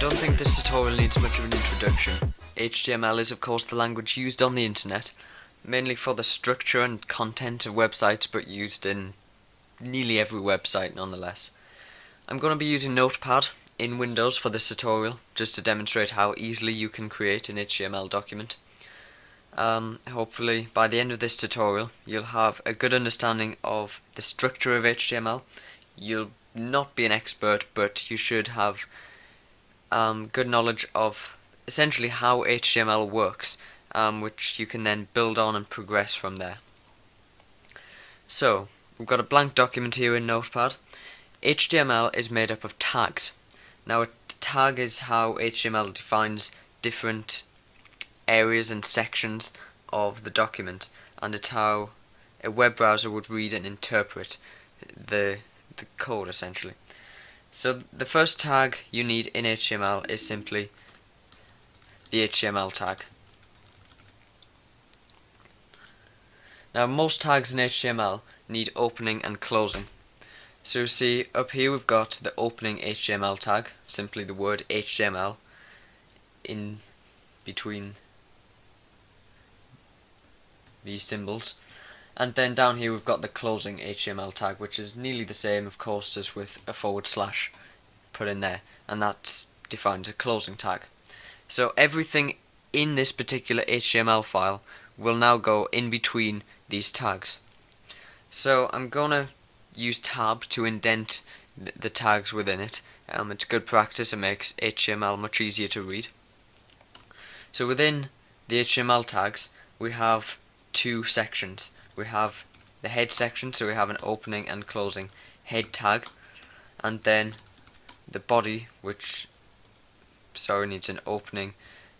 don't think this tutorial needs much of an introduction. HTML is of course the language used on the internet, mainly for the structure and content of websites, but used in nearly every website nonetheless. I'm going to be using Notepad in Windows for this tutorial, just to demonstrate how easily you can create an HTML document. Hopefully by the end of this tutorial you'll have a good understanding of the structure of HTML. You'll not be an expert, but you should have good knowledge of essentially how HTML works, which you can then build on and progress from there. So, we've got a blank document here in Notepad. HTML is made up of tags. Now, a tag is how HTML defines different areas and sections of the document, and it's how a web browser would read and interpret the code essentially. So the first tag you need in HTML is simply the HTML tag. Now most tags in HTML need opening and closing. So you see up here we've got the opening HTML tag, simply the word HTML in between these symbols. And then down here we've got the closing HTML tag, which is nearly the same of course, just with a / put in there, and that defines a closing tag. So everything in this particular HTML file will now go in between these tags. So I'm gonna use Tab to indent the tags within it. It's good practice, it makes HTML much easier to read. So within the HTML tags we have two sections. We have the head section, so we have an opening and closing head tag, and then the body, which needs an opening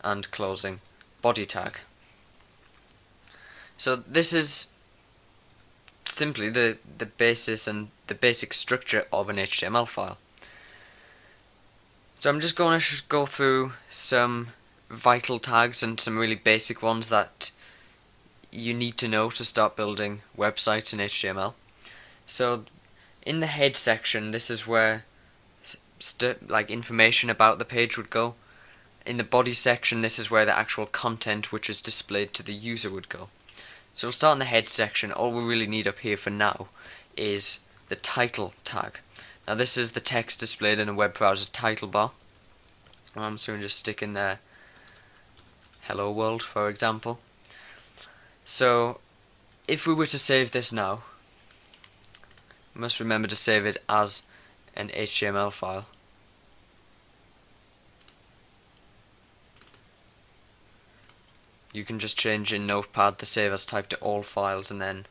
and closing body tag. So this is simply the basis and the basic structure of an HTML file. So I'm just going to go through some vital tags and some really basic ones that you need to know to start building websites in HTML. So in the head section, this is where like information about the page would go. In the body section, this is where the actual content which is displayed to the user would go. So we'll start in the head section. All we really need up here for now is the title tag. Now this is the text displayed in a web browser's title bar. So we'll just stick in there hello world, for example. So if we were to save this now, we must remember to save it as an HTML file. You can just change in Notepad the save as type to all files and then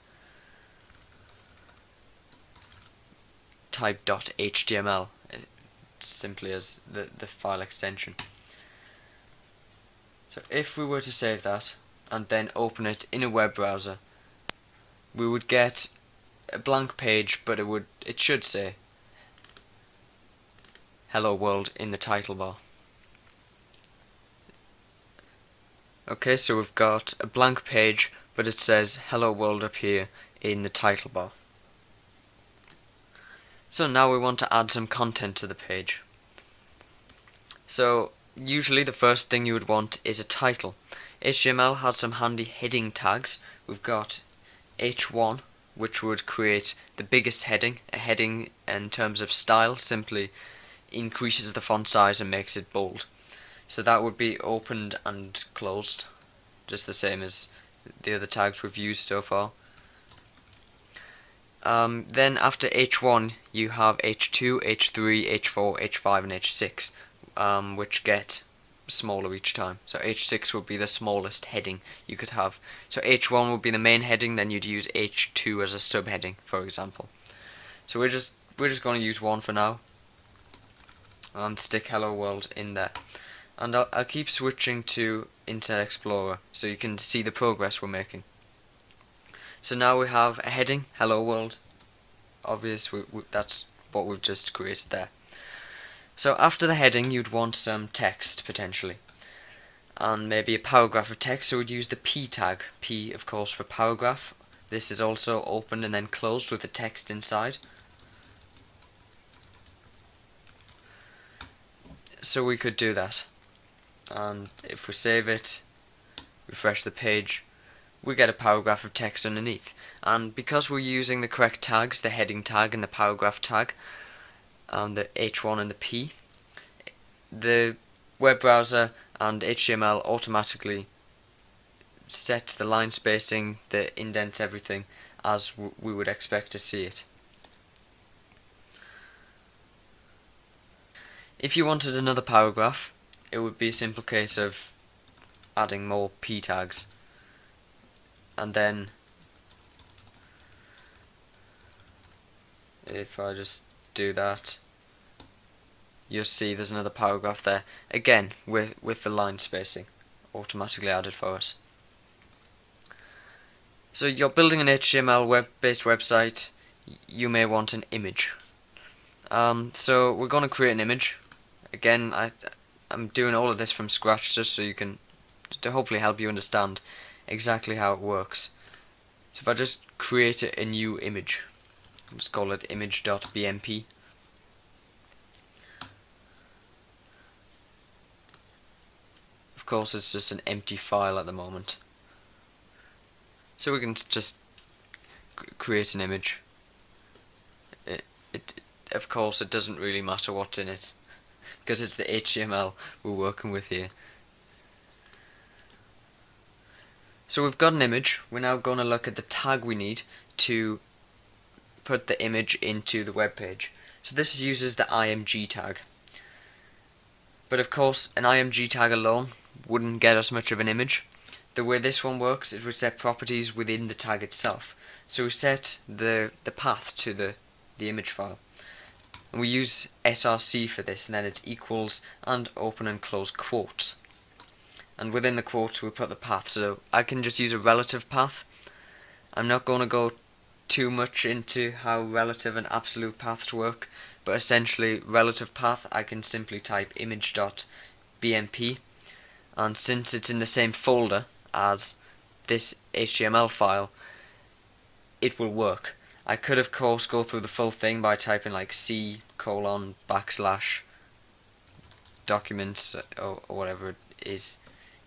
type .html simply as the file extension. So if we were to save that and then open it in a web browser, we would get a blank page, but it should say hello world in the title bar. Okay, so we've got a blank page, but it says hello world up here in the title bar. So now we want to add some content to the page. So usually the first thing you would want is a title. HTML has some handy heading tags. We've got H1, which would create the biggest heading. A heading in terms of style simply increases the font size and makes it bold. So that would be opened and closed, just the same as the other tags we've used so far. Then after H1 you have H2, H3, H4, H5 and H6, which get smaller each time. So H6 would be the smallest heading you could have. So H1 would be the main heading, then you'd use H2 as a subheading, for example. So we're just going to use one for now and stick hello world in there. And I'll keep switching to Internet Explorer so you can see the progress we're making. So now we have a heading, hello world. Obvious, that's what we've just created there. So after the heading you'd want some text potentially, and maybe a paragraph of text, so we'd use the P tag. P of course for paragraph. This is also opened and then closed with the text inside. So we could do that, and if we save it, refresh the page, we get a paragraph of text underneath. And because we're using the correct tags, the heading tag and the paragraph tag, and the H1 and the P, the web browser and HTML automatically sets the line spacing, the indents, everything as we would expect to see it. If you wanted another paragraph, it would be a simple case of adding more P tags, and then if I just do that, you'll see there's another paragraph there, again with the line spacing automatically added for us. So you're building an HTML web-based website, you may want an image. So we're going to create an image. Again, I'm doing all of this from scratch just so you can, to hopefully help you understand exactly how it works. So if I just create a new image, let's call it image.bmp. Of course it's just an empty file at the moment. So we can just create an image. Of course it doesn't really matter what's in it, because it's the HTML we're working with here. So we've got an image. We're now going to look at the tag we need to put the image into the web page. So this uses the img tag. But of course an img tag alone wouldn't get us much of an image. The way this one works is we set properties within the tag itself. So we set the path to the image file. And we use src for this, and then it's equals and open and close quotes. And within the quotes we put the path. So I can just use a relative path. I'm not going to go too much into how relative and absolute paths work, but essentially relative path I can simply type image.bmp, and since it's in the same folder as this HTML file, it will work. I could of course go through the full thing by typing like c:\documents or whatever it is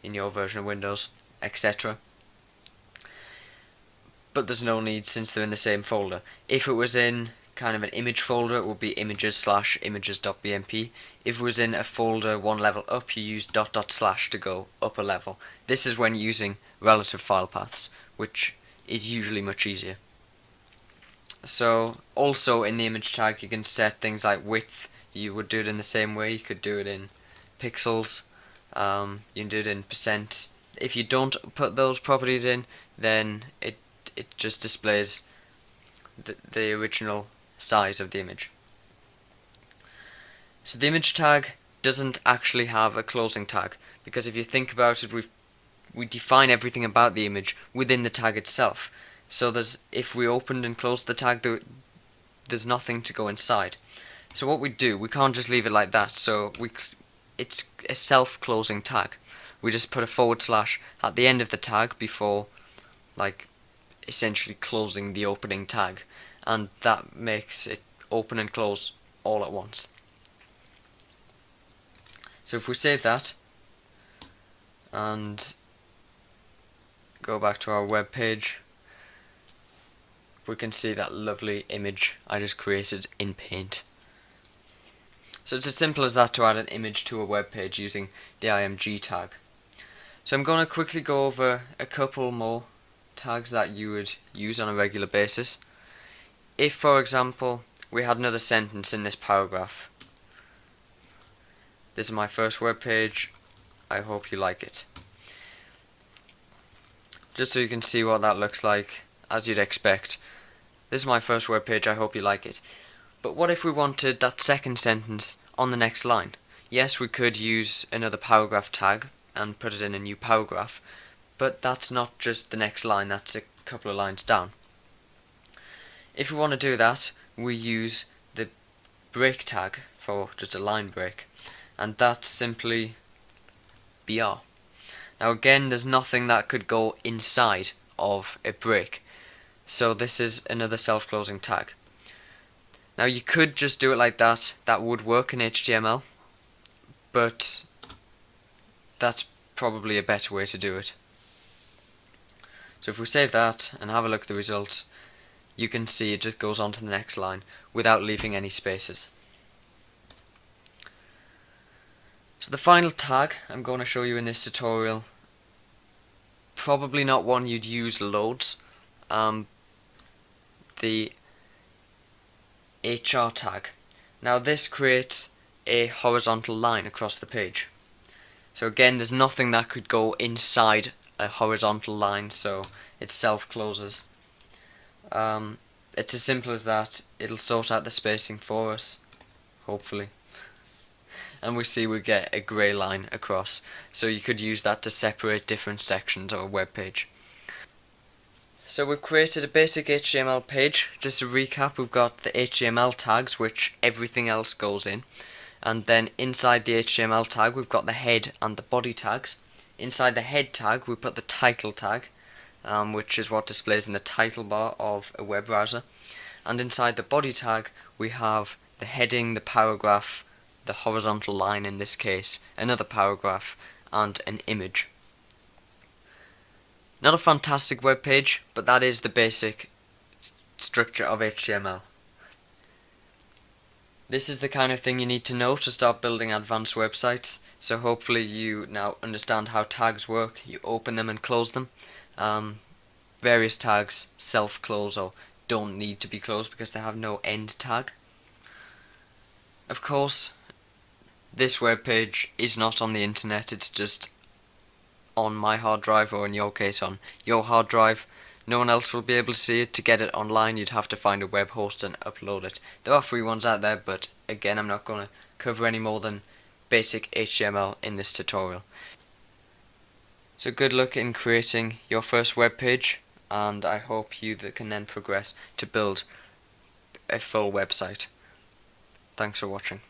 in your version of Windows, etc. But there's no need since they're in the same folder. If it was in kind of an image folder, it would be images/images.bmp. If it was in a folder one level up, you use .. to go up a level. This is when using relative file paths, which is usually much easier. So also in the image tag you can set things like width. You would do it in the same way. You could do it in pixels, you can do it in %. If you don't put those properties in, then it just displays the original size of the image. So the image tag doesn't actually have a closing tag, because if you think about it, we define everything about the image within the tag itself. So if we opened and closed the tag, there's nothing to go inside. So what we do, we can't just leave it like that. So it's a self-closing tag. We just put a / at the end of the tag before, like, essentially closing the opening tag, and that makes it open and close all at once. So if we save that and go back to our web page, we can see that lovely image I just created in Paint. So it's as simple as that to add an image to a web page using the img tag. So I'm going to quickly go over a couple more tags that you would use on a regular basis. If, for example, we had another sentence in this paragraph. This is my first web page. I hope you like it. Just so you can see what that looks like, as you'd expect. This is my first web page. I hope you like it. But what if we wanted that second sentence on the next line? Yes, we could use another paragraph tag and put it in a new paragraph, but that's not just the next line, that's a couple of lines down. If we want to do that, we use the break tag for just a line break, and that's simply BR. Now again, there's nothing that could go inside of a break, so this is another self-closing tag. Now you could just do it like that, that would work in HTML, but that's probably a better way to do it. So if we save that and have a look at the results, you can see it just goes on to the next line without leaving any spaces. So the final tag I'm going to show you in this tutorial, probably not one you'd use loads, the HR tag. Now this creates a horizontal line across the page. So again, there's nothing that could go inside a horizontal line, so it self-closes. It's as simple as that. It'll sort out the spacing for us, hopefully. And we see we get a grey line across, so you could use that to separate different sections of a web page. So we've created a basic HTML page. Just to recap, we've got the HTML tags, which everything else goes in, and then inside the HTML tag we've got the head and the body tags. Inside the head tag we put the title tag, which is what displays in the title bar of a web browser, and inside the body tag we have the heading, the paragraph, the horizontal line in this case, another paragraph, and an image. Not a fantastic web page, but that is the basic structure of HTML. This is the kind of thing you need to know to start building advanced websites, so hopefully you now understand how tags work. You open them and close them. Various tags self-close or don't need to be closed because they have no end tag. Of course, this web page is not on the internet, it's just on my hard drive, or in your case on your hard drive. No one else will be able to see it. To get it online you'd have to find a web host and upload it. There are free ones out there, but again I'm not going to cover any more than basic HTML in this tutorial. So good luck in creating your first web page, and I hope you can then progress to build a full website. Thanks for watching.